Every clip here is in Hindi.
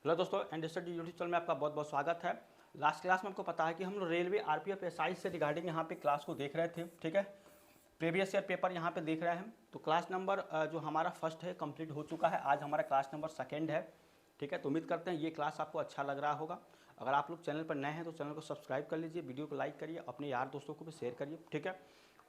हेलो दोस्तों, एंडरस्टूड यूट्यूब चैनल में आपका बहुत बहुत स्वागत है। लास्ट क्लास में आपको पता है कि हम लोग रेलवे आरपीएफ एसआई से रिगार्डिंग यहाँ पे क्लास को देख रहे थे। ठीक है, प्रीवियस ईयर पेपर यहाँ पे देख रहे हैं। तो क्लास नंबर जो हमारा फर्स्ट है कंप्लीट हो चुका है। आज हमारा क्लास नंबर सेकंड है। ठीक है, तो उम्मीद करते हैं ये क्लास आपको अच्छा लग रहा होगा। अगर आप लोग चैनल पर नए हैं तो चैनल को सब्सक्राइब कर लीजिए, वीडियो को लाइक करिए, अपने यार दोस्तों को भी शेयर करिए। ठीक है,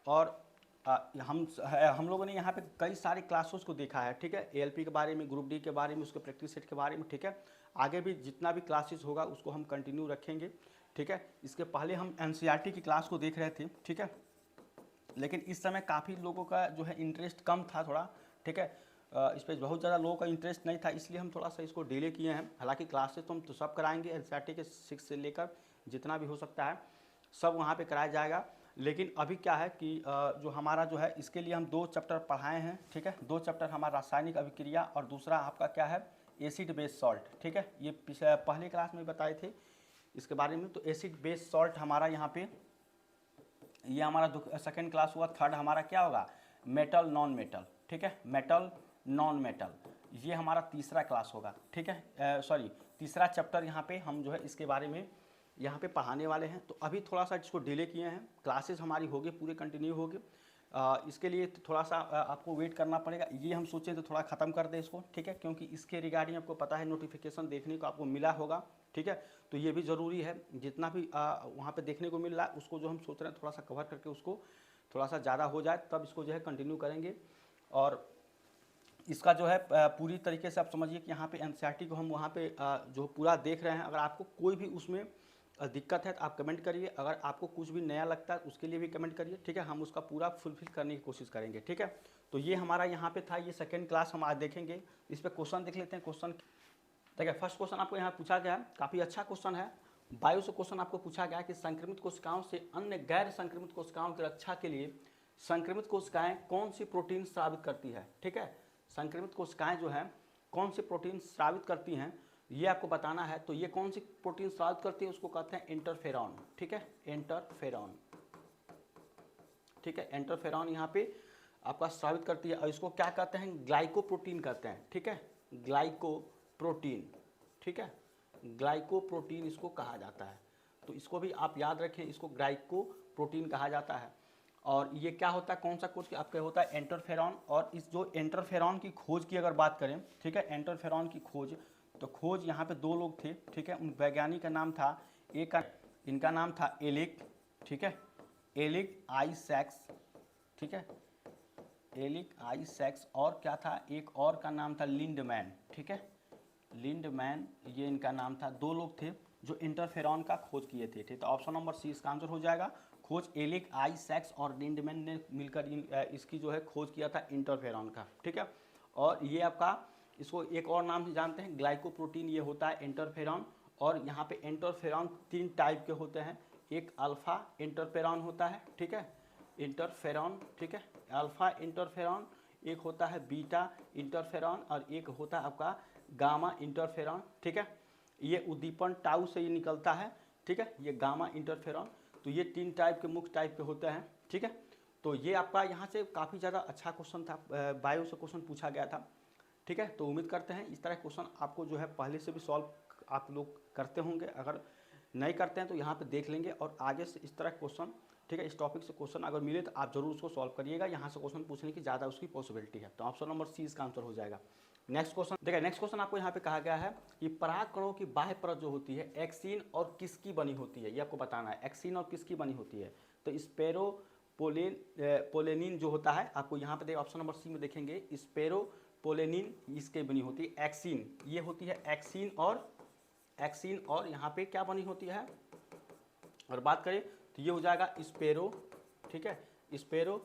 और हम लोगों ने यहाँ पे कई सारी क्लासेस को देखा है। ठीक है, एएलपी के बारे में, ग्रुप डी के बारे में, उसके प्रैक्टिस सेट के बारे में। ठीक है, आगे भी जितना भी क्लासेस होगा उसको हम कंटिन्यू रखेंगे। ठीक है, इसके पहले हम एनसीईआरटी की क्लास को देख रहे थे। ठीक है, लेकिन इस समय काफ़ी लोगों का जो है इंटरेस्ट कम था थोड़ा। ठीक है, इस पर बहुत ज़्यादा लोगों का इंटरेस्ट नहीं था, इसलिए हम थोड़ा सा इसको डिले किए हैं। हालांकि क्लासेस तो हम तो सब कराएंगे, एनसीईआरटी के 6 से लेकर जितना भी हो सकता है सब वहाँ पे कराया जाएगा। लेकिन अभी क्या है कि जो हमारा जो है इसके लिए हम 2 चैप्टर पढ़ाए हैं। ठीक है, 2 चैप्टर हमारा रासायनिक अभिक्रिया और दूसरा आपका क्या है एसिड बेस सॉल्ट। ठीक है, ये पहले क्लास में बताए थे इसके बारे में। तो एसिड बेस सॉल्ट हमारा यहाँ पे ये हमारा सेकेंड क्लास हुआ। थर्ड हमारा क्या होगा मेटल नॉन मेटल। ठीक है, मेटल नॉन मेटल ये हमारा तीसरा क्लास होगा। ठीक है, सॉरी तीसरा चैप्टर यहाँ पे हम जो है इसके बारे में यहाँ पे पढ़ाने वाले हैं। तो अभी थोड़ा सा इसको डिले किए हैं, क्लासेस हमारी होगी पूरे कंटिन्यू होगी। इसके लिए तो थोड़ा सा आपको वेट करना पड़ेगा। ये हम सोचें तो थोड़ा ख़त्म कर दें इसको। ठीक है, क्योंकि इसके रिगार्डिंग आपको पता है नोटिफिकेशन देखने को आपको मिला होगा। ठीक है, तो ये भी ज़रूरी है, जितना भी वहाँ पे देखने को मिल रहा है उसको जो हम सोच रहे हैं थोड़ा सा कवर करके उसको थोड़ा सा ज़्यादा हो जाए तब इसको जो है कंटिन्यू करेंगे। और इसका जो है पूरी तरीके से आप समझिए कि यहाँ पे एनसीईआरटी को हम वहाँ पे जो पूरा देख रहे हैं। अगर आपको कोई भी उसमें दिक्कत है तो आप कमेंट करिए। अगर आपको कुछ भी नया लगता है उसके लिए भी कमेंट करिए। ठीक है, हम उसका पूरा फुलफिल करने की कोशिश करेंगे। ठीक है, तो ये हमारा यहाँ पे था, ये सेकेंड क्लास हम आज देखेंगे। इस पर क्वेश्चन देख लेते हैं। क्वेश्चन देखिए, फर्स्ट क्वेश्चन आपको यहाँ पूछा गया है, काफ़ी अच्छा क्वेश्चन है। बायो से क्वेश्चन आपको पूछा गया है कि संक्रमित कोशिकाओं से अन्य गैर संक्रमित कोशिकाओं की रक्षा के लिए संक्रमित कोशिकाएं कौन सी प्रोटीन स्रावित करती है। ठीक है, संक्रमित कोशिकाएं जो है कौन सी प्रोटीन स्रावित करती हैं ये आपको बताना है। तो ये कौन सी प्रोटीन स्रावित करती है उसको कहते हैं इंटरफेरॉन। ठीक है, इंटरफेरॉन। ठीक है, इंटरफेरॉन यहाँ पे आपका स्रावित करती है और इसको क्या कहते हैं ग्लाइकोप्रोटीन कहते हैं। ठीक है, ग्लाइकोप्रोटीन। ठीक है, ग्लाइकोप्रोटीन इसको कहा जाता है। तो इसको भी आप याद रखें, इसको ग्लाइकोप्रोटीन कहा जाता है। और ये क्या होता है, कौन सा खोज आपका होता है इंटरफेरॉन। और इस जो इंटरफेरॉन की खोज की अगर बात करें, ठीक है, इंटरफेरॉन की खोज, तो खोज यहाँ पे 2 लोग थे। ठीक है, उन वैज्ञानिक का नाम था, एक का इनका नाम था एलिक। ठीक है, एलिक आइजैक्स। ठीक है, एलिक आइजैक्स। और क्या था, एक और का नाम था लिंडमैन। ठीक है, लिंडमैन ये इनका नाम था। 2 लोग थे जो इंटरफेरॉन का खोज किए थे। ठीक, तो ऑप्शन नंबर सी इसका आंसर हो जाएगा। खोज एलिक आइजैक्स और लिंडमैन ने मिलकर इसकी जो है खोज किया था इंटरफेरॉन का। ठीक है, और ये आपका इसको एक और नाम से जानते हैं ग्लाइकोप्रोटीन, ये होता है इंटरफेरॉन। और यहाँ पे इंटरफेरॉन 3 टाइप के होते हैं। एक अल्फा इंटरफेरॉन होता है। ठीक है, इंटरफेरॉन। ठीक है, अल्फा इंटरफेरॉन, एक होता है बीटा इंटरफेरॉन और एक होता है आपका गामा इंटरफेरॉन। ठीक है, ये उद्दीपन टाउ से ये निकलता है। ठीक है, ये गामा इंटरफेरॉन। तो ये 3 टाइप के मुख्य टाइप के होते हैं। ठीक है, तो ये आपका यहाँ से काफ़ी ज़्यादा अच्छा क्वेश्चन था, बायो से क्वेश्चन पूछा गया था। ठीक है, तो उम्मीद करते हैं इस तरह क्वेश्चन आपको जो है पहले से भी सॉल्व आप लोग करते होंगे। अगर नहीं करते हैं तो यहाँ पे देख लेंगे और आगे से इस तरह क्वेश्चन, ठीक है, इस टॉपिक से क्वेश्चन अगर मिले तो आप जरूर उसको सॉल्व करिएगा। यहाँ से क्वेश्चन पूछने की ज़्यादा उसकी पॉसिबिलिटी है। तो ऑप्शन नंबर सी इसका आंसर हो जाएगा। नेक्स्ट क्वेश्चन देखिए, नेक्स्ट क्वेश्चन आपको यहाँ पे कहा गया है कि परागकणों की बाह्य परत जो होती है एक्सिन और किसकी बनी होती है, ये आपको बताना है। एक्सिन और किसकी बनी होती है, तो स्पेरो पोलेनिन जो होता है, आपको यहाँ पे ऑप्शन नंबर सी में देखेंगे स्पेरो पोलेनिन इसके बनी होती है। एक्सिन ये होती है एक्सिन और यहाँ पे क्या बनी होती है अगर बात करें तो ये हो जाएगा स्पेरो। ठीक है, स्पेरो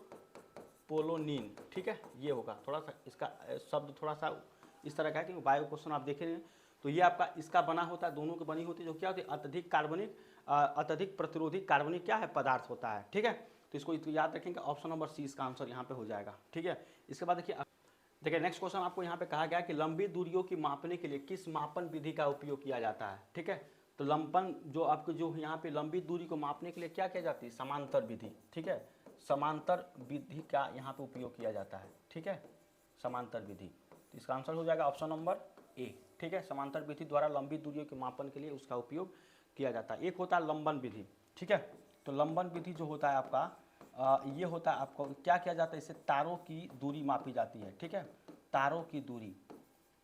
पोलोनिन। ठीक है, ये होगा। थोड़ा सा इसका शब्द थोड़ा सा इस तरह का है क्योंकि बायो क्वेश्चन आप देख रहे हैं। तो ये आपका इसका बना होता है, दोनों की बनी होती है। जो क्या होती है अत्यधिक कार्बनिक अत्यधिक प्रतिरोधी कार्बनिक क्या है पदार्थ होता है। ठीक है, तो इसको याद रखेंगे। ऑप्शन नंबर सी इसका आंसर यहाँ पे हो जाएगा। ठीक है, इसके बाद देखिए नेक्स्ट क्वेश्चन आपको यहाँ पे कहा गया है कि लंबी दूरियों की मापने के लिए किस मापन विधि का उपयोग किया जाता है। ठीक है, तो लंपन जो आपको जो यहाँ पे लंबी दूरी को मापने के लिए क्या किया जाती है समांतर विधि। ठीक है, समांतर विधि का यहाँ पे उपयोग किया जाता है। ठीक है, समांतर विधि। तो इसका आंसर हो जाएगा ऑप्शन नंबर ए। ठीक है, समांतर विधि द्वारा लंबी दूरियों के मापन के लिए उसका उपयोग किया जाता है। एक होता है लंबन विधि, ठीक है, तो लंबन विधि जो होता है आपका ये होता है, आपको क्या किया जाता है, इससे तारों की दूरी मापी जाती है, ठीक है, तारों की दूरी,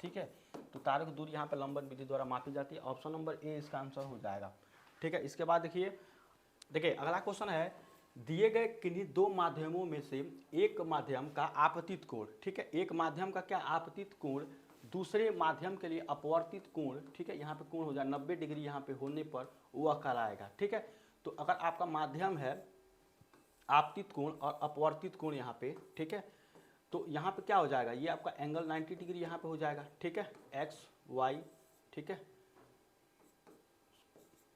ठीक है, तो तारों की दूरी यहाँ पे लंबन विधि द्वारा मापी जाती है। ऑप्शन नंबर ए इसका आंसर हो जाएगा, ठीक है। इसके बाद देखिए अगला क्वेश्चन है, दिए गए किन्हीं दो माध्यमों में से एक माध्यम का आपतित कोण, ठीक है, एक माध्यम का क्या आपतित कोण दूसरे माध्यम के लिए अपवर्तित कोण, ठीक है, यहाँ पे कोण हो जाए 90 डिग्री, यहाँ पे होने पर वह कहलाएगा, ठीक है। तो अगर आपका माध्यम है आपतित कोण और अपवर्तित कोण यहाँ पे, ठीक है, तो यहाँ पे क्या हो जाएगा, ये आपका एंगल 90 डिग्री यहाँ पे हो जाएगा, ठीक है, एक्स वाई, ठीक है,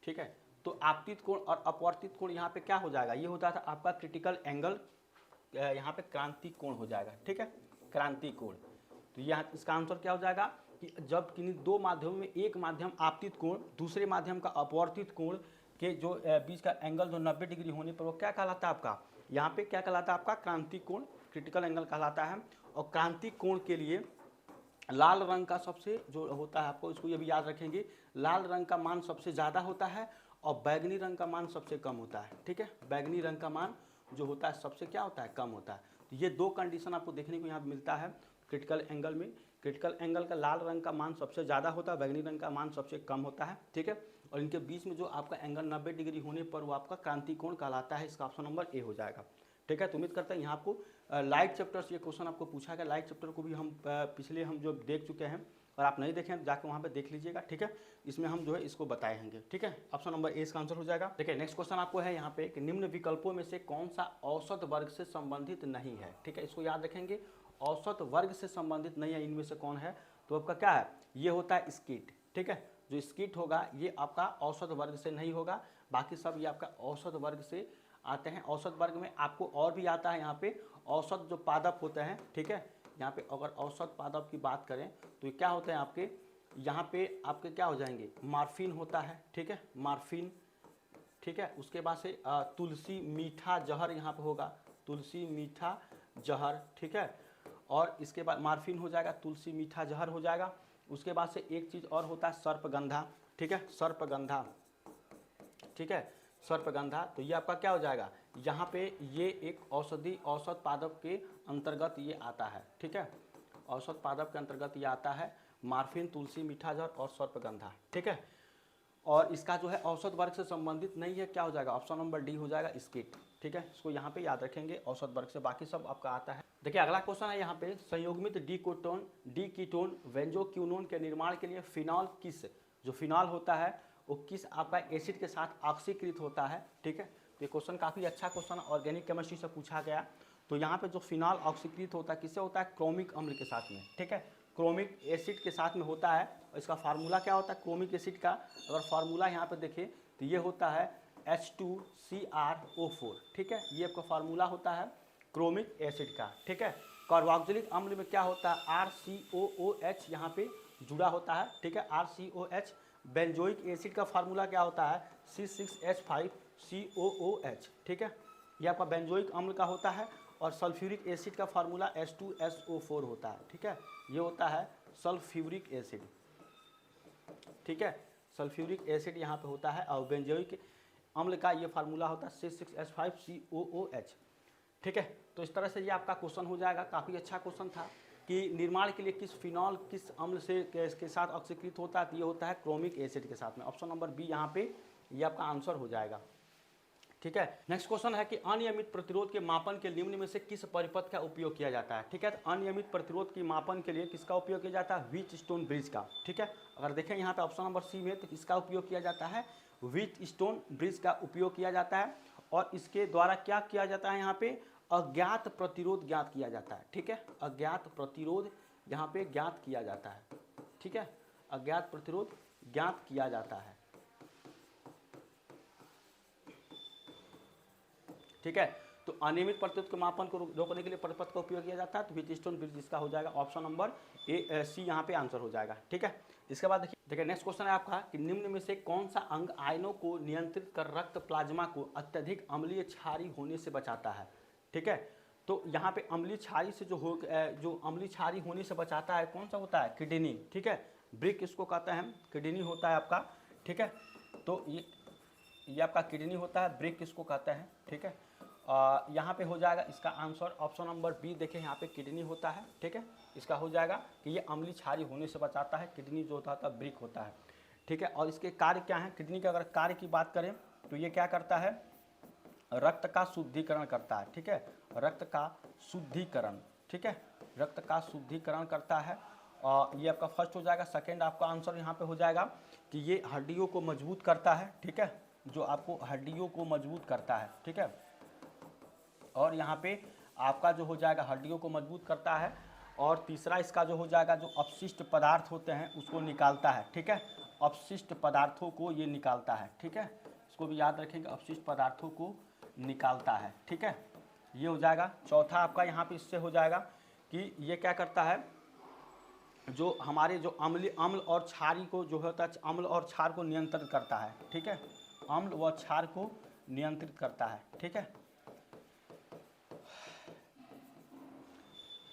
ठीक है। तो आपतित कोण और अपवर्तित कोण यहाँ पे क्या हो जाएगा, ये होता था आपका क्रिटिकल एंगल, यहाँ पे क्रांति कोण हो जाएगा, ठीक है, क्रांति कोण। तो यहाँ इसका आंसर क्या हो जाएगा कि जब किन्हीं दो माध्यमों में एक माध्यम आपतित कोण दूसरे माध्यम का अपवर्तित कोण के जो बीच का एंगल जो 90 डिग्री होने पर वो क्या कहलाता है आपका, यहाँ पे क्या कहलाता है आपका क्रांति कोण, क्रिटिकल एंगल कहलाता है। और क्रांति कोण के लिए लाल रंग का सबसे जो होता है, आपको इसको ये भी याद रखेंगे, लाल रंग का मान सबसे ज़्यादा होता है और बैगनी रंग का मान सबसे कम होता है, ठीक है, बैगनी रंग का मान जो होता है सबसे क्या होता है, कम होता है। तो ये दो कंडीशन आपको देखने को यहाँ मिलता है क्रिटिकल एंगल में, क्रिटिकल एंगल का लाल रंग का मान सबसे ज़्यादा होता है, बैगनी रंग का मान सबसे कम होता है, ठीक है, और इनके बीच में जो आपका एंगल 90 डिग्री होने पर वो आपका क्रांति कोण कहलाता है। इसका ऑप्शन नंबर ए हो जाएगा, ठीक है। तो उम्मीद करते हैं यहाँ आपको लाइट चैप्टर से ये क्वेश्चन आपको पूछा गया। लाइट चैप्टर को भी हम पिछले हम जो देख चुके हैं, और आप नहीं देखें जाकर वहाँ पे देख लीजिएगा, ठीक है, इसमें हम जो है इसको बताए होंगे, ठीक है। ऑप्शन नंबर ए इसका आंसर हो जाएगा। देखिए नेक्स्ट क्वेश्चन आपको है यहाँ पे कि निम्न विकल्पों में से कौन सा औसत वर्ग से संबंधित नहीं है, ठीक है, इसको याद रखेंगे, औसत वर्ग से संबंधित नहीं है, इनमें से कौन है, तो आपका क्या है, ये होता है स्किट, ठीक है, जो स्किट होगा ये आपका औसत वर्ग से नहीं होगा, बाकी सब ये आपका औसत वर्ग से आते हैं। औसत वर्ग में आपको और भी आता है यहाँ पे औसत जो पादप होते हैं, ठीक है, यहाँ पे अगर औसत पादप की बात करें तो क्या होते हैं आपके, यहाँ पे आपके क्या हो जाएंगे, मार्फिन होता है, ठीक है, मार्फिन, ठीक है, उसके बाद से तुलसी मीठा जहर यहाँ पे होगा, तुलसी मीठा जहर, ठीक है, और इसके बाद मार्फिन हो जाएगा, तुलसी मीठा जहर हो जाएगा। उसके बाद से एक चीज़ और होता है सर्पगंधा, ठीक है, सर्पगंधा, ठीक है, सर्पगंधा। तो ये आपका क्या हो जाएगा, यहाँ पे ये एक औषधि औसत पादप के अंतर्गत ये आता है, ठीक है, औसत पादप के अंतर्गत ये आता है, मार्फिन, तुलसी मीठा जहर और सर्पगंधा, ठीक है। और इसका जो है औसत वर्ग से संबंधित नहीं है, क्या हो जाएगा, ऑप्शन नंबर डी हो जाएगा स्किट, ठीक है, इसको यहाँ पे याद रखेंगे, औसत वर्ग से बाकी सब आपका आता है। देखिए अगला क्वेश्चन है यहाँ पे, संयुग्मित डी कीटोन बेंजोक्विनोन के निर्माण के लिए फिनॉल किस, जो फिनॉल होता है वो किस आपका एसिड के साथ ऑक्सीकृत होता है, ठीक है। तो ये क्वेश्चन काफ़ी अच्छा क्वेश्चन ऑर्गेनिक केमिस्ट्री से पूछा गया। तो यहाँ पे जो फिनॉल ऑक्सीकृत होता है किससे होता है, क्रोमिक अम्ल के साथ में, ठीक है, क्रोमिक एसिड के साथ में होता है। और इसका फार्मूला क्या होता है क्रोमिक एसिड का, अगर फार्मूला यहाँ पे देखें तो ये होता है H2CrO4, ठीक है, ये आपका फार्मूला होता है क्रोमिक एसिड का, ठीक है। कार्बोक्सिलिक अम्ल में क्या होता है, RCOOH यहाँ पे जुड़ा होता है, ठीक है, RCOH। बेंजोइक एसिड का फार्मूला क्या होता है, C6H5COOH, ठीक है, ये आपका बेंजोइक अम्ल का होता है। और सल्फ्यूरिक एसिड का फार्मूला H2SO4 होता है, ठीक है, ये होता है सल्फ्यूरिक एसिड, ठीक है, सल्फ्यूरिक एसिड यहाँ पे होता है। और बेंजोइक अम्ल का ये फार्मूला होता है C6H5COOH, ठीक है। तो इस तरह से ये आपका क्वेश्चन हो जाएगा। काफ़ी अच्छा क्वेश्चन था कि निर्माण के लिए किस फिनॉल किस अम्ल से के साथ ऑक्सीकृत होता है, तो ये होता है क्रोमिक एसिड के साथ में। ऑप्शन नंबर बी यहाँ पे ये आपका आंसर हो जाएगा, ठीक है। नेक्स्ट क्वेश्चन है कि अनियमित प्रतिरोध के मापन के निम्न में से किस परिपथ का उपयोग किया जाता है, ठीक है। तो अनियमित प्रतिरोध के मापन के लिए किसका उपयोग किया जाता है, व्हीटस्टोन ब्रिज का, ठीक है। अगर देखें यहाँ पे ऑप्शन नंबर सी में तो इसका उपयोग किया जाता है, व्हीटस्टोन ब्रिज का उपयोग किया जाता है। और इसके द्वारा क्या किया जाता है, यहाँ पे अज्ञात प्रतिरोध ज्ञात किया जाता है, ठीक है, अज्ञात प्रतिरोध यहाँ पे ज्ञात किया जाता है, ठीक है, अज्ञात प्रतिरोध ज्ञात किया जाता है, ठीक है। तो अनियमित प्रतिरोध के मापन को रोकने के लिए परिपथ का उपयोग किया जाता है, तो व्हीटस्टोन ब्रिज इसका हो जाएगा ऑप्शन नंबर ए सी यहाँ पे आंसर हो जाएगा, ठीक है। इसके बाद देखिए नेक्स्ट क्वेश्चन है आपका कि निम्न में से कौन सा अंग आयनों को नियंत्रित कर रक्त प्लाज्मा को अत्यधिक अम्लीय क्षारीय होने से बचाता है, ठीक है। तो यहाँ पे अम्लीय क्षारीय से जो अम्लीय क्षारीय होने से बचाता है कौन सा होता है, किडनी, ठीक है, ब्रिक इसको कहते हैं, किडनी होता है आपका, ठीक है। तो ये आपका किडनी होता है, ब्रिक इसको कहते हैं, ठीक है। यहाँ पे हो जाएगा इसका आंसर ऑप्शन नंबर बी, देखें यहाँ पे किडनी होता है, ठीक है। इसका हो जाएगा कि ये अम्लीय क्षारीय होने से बचाता है, किडनी जो होता है ब्रिक होता है, ठीक है। और इसके कार्य क्या है, किडनी के अगर कार्य की बात करें तो ये क्या करता है, रक्त का शुद्धिकरण करता है, ठीक है, रक्त का शुद्धिकरण, ठीक है, रक्त का शुद्धिकरण करता है। और ये आपका फर्स्ट हो जाएगा। सेकंड आपका आंसर यहाँ पे हो जाएगा कि ये हड्डियों को मजबूत करता है, ठीक है, जो आपको हड्डियों को मजबूत करता है, ठीक है। और यहाँ पे आपका जो हो जाएगा हड्डियों को मजबूत करता है। और तीसरा इसका जो हो जाएगा, जो अपशिष्ट पदार्थ होते हैं उसको निकालता है, ठीक है, अपशिष्ट पदार्थों को ये निकालता है, ठीक है, इसको भी याद रखेंगे, अपशिष्ट पदार्थों को निकालता है, ठीक है। ये हो जाएगा। चौथा आपका यहाँ पे इससे हो जाएगा कि ये क्या करता है, जो हमारे जो अम्ल और क्षारी को जो होता है, अम्ल और क्षार को नियंत्रित करता है, ठीक है, अम्ल व क्षार को नियंत्रित करता है, ठीक है।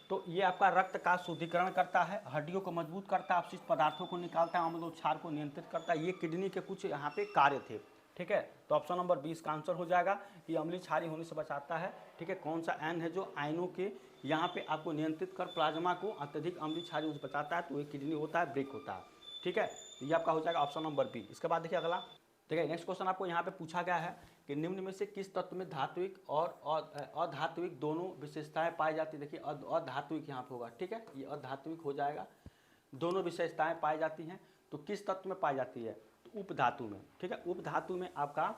तो ये आपका रक्त का शुद्धिकरण करता है, हड्डियों को मजबूत करता है, अपशिष्ट पदार्थों को निकालता है, अम्ल और क्षार को नियंत्रित करता है। ये किडनी के कुछ यहाँ पे कार्य थे, ठीक है। तो ऑप्शन नंबर 20 का आंसर हो जाएगा कि अम्लीय क्षारीय होने से बचाता है, ठीक है। कौन सा एन है जो आयनों के यहाँ पे आपको नियंत्रित कर प्लाज्मा को अत्यधिक अम्लीय क्षारीय होने से बचाता है, तो ये किडनी होता है, ब्रिक होता है, ठीक है। तो ये आपका हो जाएगा ऑप्शन नंबर बी। इसके बाद देखिए अगला, देखिए नेक्स्ट क्वेश्चन आपको यहाँ पे पूछा गया है कि निम्न में से किस तत्व में धात्विक और अधात्विक दोनों विशेषताएं पाई जाती है। देखिए अधात्विक यहाँ पे होगा, ठीक है, ये अधात्विक हो जाएगा, दोनों विशेषताएं पाई जाती हैं। तो किस तत्व में पाई जाती है, तो उपधातु में, ठीक है। उपधातु में आपका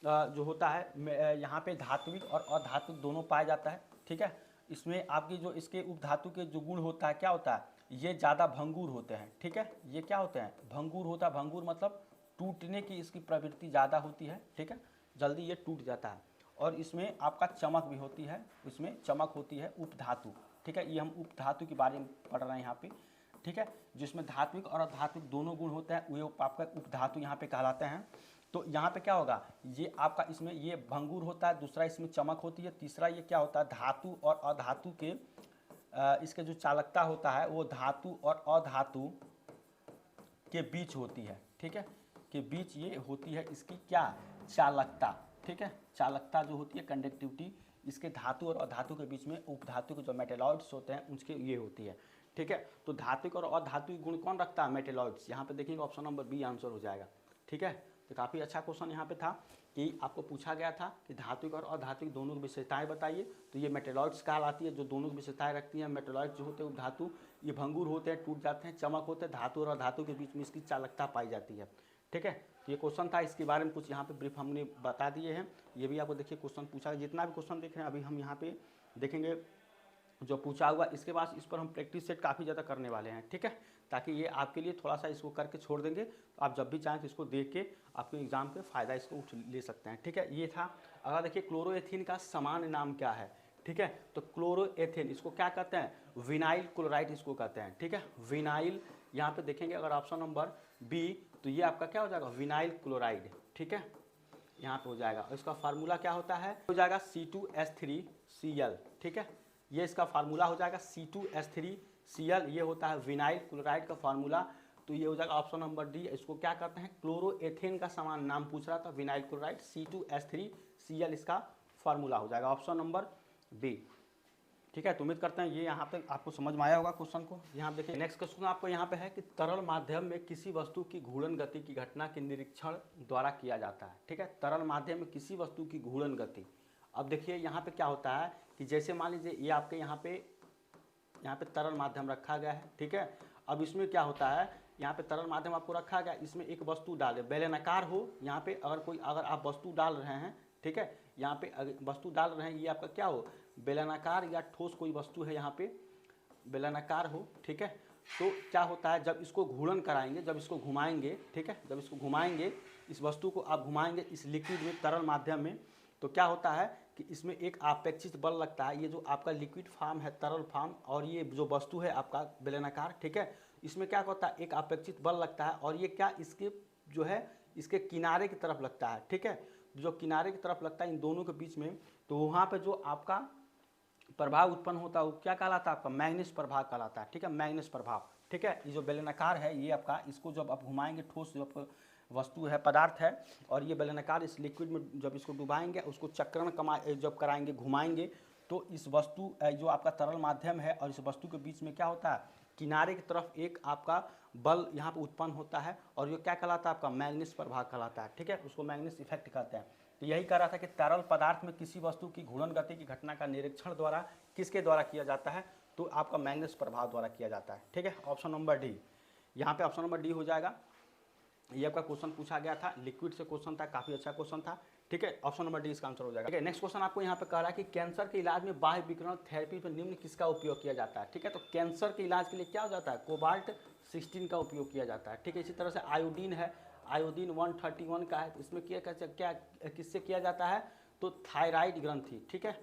जो होता है यहाँ पे धात्विक और अधात्विक दोनों पाया जाता है, ठीक है। इसमें आपकी जो इसके उपधातु के जो गुण होता है क्या होता है, ये ज़्यादा भंगुर होते हैं, ठीक है। ये क्या होते हैं, भंगुर होता है, भंगुर मतलब टूटने की इसकी प्रवृत्ति ज़्यादा होती है, ठीक है, जल्दी ये टूट जाता है। और इसमें आपका चमक भी होती है, इसमें चमक होती है उपधातु, ठीक है। ये हम उपधातु के बारे में पढ़ रहे हैं यहाँ पे, ठीक है, जिसमें धात्विक और अधात्विक दोनों गुण होते हैं, वो आपका उपधातु यहाँ पे कहलाते हैं। तो यहाँ पे क्या होगा, ये आपका इसमें ये भंगुर होता है, दूसरा इसमें चमक होती है, तीसरा ये क्या होता है, धातु और अधातु के इसके जो चालकता होता है वो धातु और अधातु के बीच होती है, ठीक है, के बीच ये होती है इसकी क्या, चालकता, ठीक है, चालकता जो होती है, कंडक्टिविटी, इसके धातु और अधातु के बीच में उपधातु के जो मेटेलॉइड्स होते हैं उसके ये होती है, ठीक है। तो धात्विक और अधात्विक गुण कौन रखता है, मेटेलॉइड्स। यहाँ पे देखिएगा ऑप्शन नंबर बी आंसर हो जाएगा, ठीक है। तो काफ़ी अच्छा क्वेश्चन यहाँ पे था कि आपको पूछा गया था कि धात्विक और अधात्विक दोनों की विशेषताएं बताइए, तो ये मेटेलॉइड्स कहलाती है, जो दोनों की विशेषताएं रखती हैं। मेटेलॉइड्स जो होते हैं धातु, ये भंगुर होते हैं, टूट जाते हैं, चमक होते हैं, धातु और अधातु के बीच में इसकी चालकता पाई जाती है, ठीक है। तो ये क्वेश्चन था, इसके बारे में कुछ यहाँ पे ब्रीफ हमने बता दिए हैं। ये भी आपको देखिए क्वेश्चन पूछा, जितना भी क्वेश्चन देख रहे हैं अभी हम यहाँ पे देखेंगे जो पूछा हुआ, इसके बाद इस पर हम प्रैक्टिस सेट काफ़ी ज़्यादा करने वाले हैं, ठीक है, ताकि ये आपके लिए थोड़ा सा इसको करके छोड़ देंगे, तो आप जब भी चाहें तो इसको देख के आपके एग्जाम पे फ़ायदा इसको उठ ले सकते हैं, ठीक है। ये था। अगर देखिए क्लोरोएथीन का सामान्य नाम क्या है, ठीक है, तो क्लोरोएथेन इसको क्या कहते हैं, विनाइल क्लोराइड इसको कहते हैं, ठीक है, विनाइल। यहाँ पे देखेंगे अगर ऑप्शन नंबर बी, तो ये आपका क्या हो जाएगा, विनाइल क्लोराइड, ठीक है, यहाँ पे हो जाएगा। और इसका फार्मूला क्या होता है, हो जाएगा C2H3Cl, ठीक है, ये इसका फार्मूला हो जाएगा C2H3Cl, ये होता है विनाइल क्लोराइड का फार्मूला। तो ये हो जाएगा ऑप्शन नंबर डी। इसको क्या कहते हैं, क्लोरोएथेन का समान नाम पूछ रहा था, विनाइल क्लोराइड, C2H3Cl इसका फार्मूला हो जाएगा ऑप्शन नंबर बी, ठीक है। तो उम्मीद करते हैं ये यहाँ पे आपको समझ में आया होगा क्वेश्चन को। यहाँ देखिए नेक्स्ट क्वेश्चन आपको यहाँ पे है कि तरल माध्यम में किसी वस्तु की घूर्णन गति की घटना के निरीक्षण द्वारा किया जाता है, ठीक है, तरल माध्यम में किसी वस्तु की घूर्णन गति। अब देखिए यहाँ पे क्या होता है कि जैसे मान लीजिए ये आपके यहाँ पे तरल माध्यम रखा गया है, ठीक है। अब इसमें क्या होता है, यहाँ पे तरल माध्यम आपको रखा गया, इसमें एक वस्तु डाले, बेलनाकार हो, यहाँ पे अगर आप वस्तु डाल रहे हैं, ठीक है, यहाँ पे वस्तु डाल रहे हैं, ये आपका क्या हो, बेलनाकार या ठोस कोई वस्तु है, यहाँ पे बेलनाकार हो, ठीक है। तो क्या होता है, जब इसको घूर्णन कराएंगे, जब इसको घुमाएंगे, ठीक है, जब इसको घुमाएंगे, इस वस्तु को आप घुमाएंगे इस लिक्विड में, तरल माध्यम में, तो क्या होता है कि इसमें एक अपेक्षित बल लगता है। ये जो आपका लिक्विड फॉर्म है, तरल फॉर्म, और ये जो वस्तु है आपका बेलनाकार, ठीक है, इसमें क्या होता है, एक अपेक्षित बल लगता है, और ये क्या इसके जो है इसके किनारे की तरफ लगता है, ठीक है, जो किनारे की तरफ लगता है इन दोनों के बीच में, तो वहाँ पे जो आपका प्रभाव उत्पन्न होता है वो क्या कहलाता है, आपका मैग्नेस प्रभाव कहलाता है, ठीक है, मैग्नेस प्रभाव, ठीक है। ये जो बेलनाकार है ये आपका, इसको जब आप घुमाएंगे, ठोस जो वस्तु है, पदार्थ है, और ये बेलनाकार इस लिक्विड में जब इसको डुबाएंगे, उसको चक्रण जब कराएंगे, घुमाएंगे, तो इस वस्तु जो आपका तरल माध्यम है और इस वस्तु के बीच में क्या होता है, किनारे की तरफ एक आपका बल यहाँ पर उत्पन्न होता है, और ये क्या कहलाता है आपका मैग्निस प्रभाव कहलाता है, ठीक है। उसको मैग्निस इफेक्ट कहते हैं। तो यही कह रहा था कि तरल पदार्थ में किसी वस्तु की घूर्णन गति की घटना का निरीक्षण द्वारा किसके द्वारा किया जाता है, तो आपका मैग्निस प्रभाव द्वारा किया जाता है, ठीक है। ऑप्शन नंबर डी, यहाँ पे ऑप्शन नंबर डी हो जाएगा। ये आपका क्वेश्चन पूछा गया था, लिक्विड से क्वेश्चन था, काफ़ी अच्छा क्वेश्चन था, ठीक है। ऑप्शन नंबर डी इसका आंसर हो जाएगा, ठीक है। नेक्स्ट क्वेश्चन आपको यहाँ पे कह रहा है कि कैंसर के इलाज में बाह्य विकिरण थेरेपी पर निम्न किसका उपयोग किया जाता है, ठीक है। तो कैंसर के इलाज के लिए क्या हो जाता है, कोबाल्ट 16 का उपयोग किया जाता है, ठीक है। इसी तरह से आयोडीन है, आयोडीन 131 का है, इसमें क्या किससे किया जाता है, तो थायराइड ग्रंथि, ठीक है।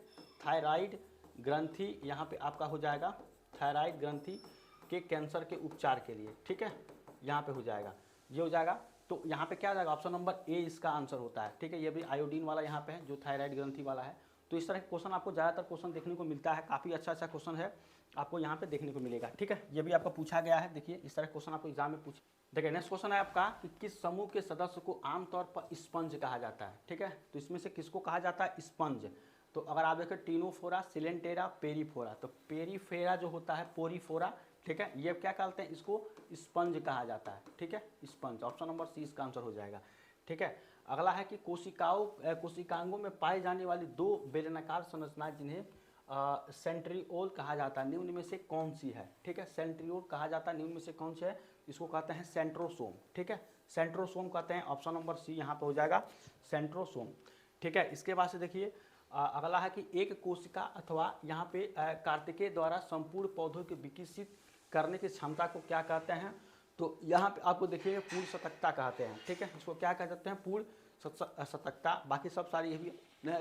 थायराइड ग्रंथि यहाँ पे आपका हो जाएगा, थायराइड ग्रंथि के कैंसर के उपचार के लिए, ठीक है, यहाँ पे हो जाएगा, ये हो जाएगा। तो यहाँ पे क्या हो जाएगा, ऑप्शन नंबर ए इसका आंसर होता है, ठीक है। ये भी आयोडीन वाला यहाँ पे है जो थायराइड ग्रंथि वाला है। तो इस तरह के क्वेश्चन आपको ज़्यादातर क्वेश्चन देखने को मिलता है, काफ़ी अच्छा क्वेश्चन है आपको यहाँ पे देखने को मिलेगा, ठीक है। ये भी आपका पूछा गया है, देखिए इस तरह क्वेश्चन आपको एग्जाम में पूछ। देखिए नेक्स्ट क्वेश्चन है आपका कि किस समूह के सदस्य को आमतौर पर स्पंज कहा जाता है, ठीक है। तो इसमें से किसको कहा जाता है, स्पंज। तो अगर आप देखें टीनोफोरा, सिलेंटेरा, पेरीफोरा, तो पेरीफेरा जो होता है, पोरीफोरा, ठीक है, ये क्या कहते हैं, इसको स्पंज कहा जाता है, ठीक है, स्पंज। ऑप्शन नंबर सी इसका आंसर हो जाएगा, ठीक है। अगला है कि कोशिकांगों में पाई जाने वाली दो बेलनाकार संरचनाएं जिन्हें सेंट्रियोल कहा जाता है, निम्न में से कौन सी है, ठीक है। सेंट्रियोल कहा जाता है, निम्न में से कौन सी है, इसको कहते हैं सेंट्रोसोम, ठीक है, सेंट्रोसोम कहते हैं। ऑप्शन नंबर सी यहाँ पे हो जाएगा, सेंट्रोसोम, ठीक है। इसके बाद से देखिए अगला है कि एक कोशिका अथवा यहाँ पे कार्तिकेय द्वारा संपूर्ण पौधों के विकसित करने की क्षमता को क्या कहते हैं, तो यहाँ पे आपको देखिए पूर्ण सतकता कहते हैं, ठीक है। इसको क्या कह सकते हैं, पूर्ण सतकता। बाकी सब सारी ये भी,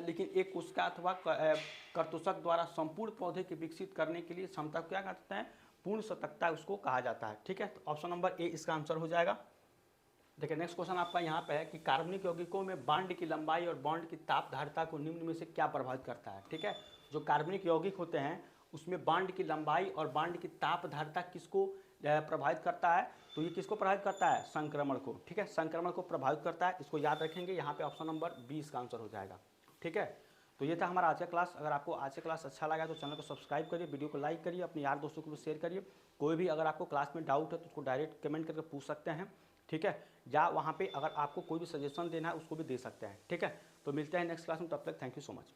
लेकिन एक कोशिका अथवा कर्तोषक द्वारा संपूर्ण पौधे के विकसित करने के लिए क्षमता को क्या कहते हैं, पूर्ण सतकता उसको कहा जाता है, ठीक है। तो ऑप्शन नंबर ए इसका आंसर हो जाएगा। देखिए नेक्स्ट क्वेश्चन आपका यहाँ पे है कि कार्बनिक यौगिकों में बॉन्ड की लंबाई और बॉन्ड की ताप धारिता को निम्न में से क्या प्रभावित करता है, ठीक है। जो कार्बनिक यौगिक होते हैं उसमें बॉन्ड की लंबाई और बॉन्ड की ताप धारिता किसको प्रभावित करता है, तो ये किसको प्रभावित करता है, संक्रमण को, ठीक है, संक्रमण को प्रभावित करता है। इसको याद रखेंगे, यहाँ पे ऑप्शन नंबर 20 का आंसर हो जाएगा, ठीक है। तो ये था हमारा आज का क्लास। अगर आपको आज का क्लास अच्छा लगा तो चैनल को सब्सक्राइब करिए, वीडियो को लाइक करिए, अपने यार दोस्तों को भी शेयर करिए। कोई भी अगर आपको क्लास में डाउट है तो उसको डायरेक्ट कमेंट करके पूछ सकते हैं, ठीक है, या वहाँ पे अगर आपको कोई भी सजेशन देना है उसको भी दे सकते हैं, ठीक है। तो मिलते हैं नेक्स्ट क्लास में, तब तक थैंक यू सो मच।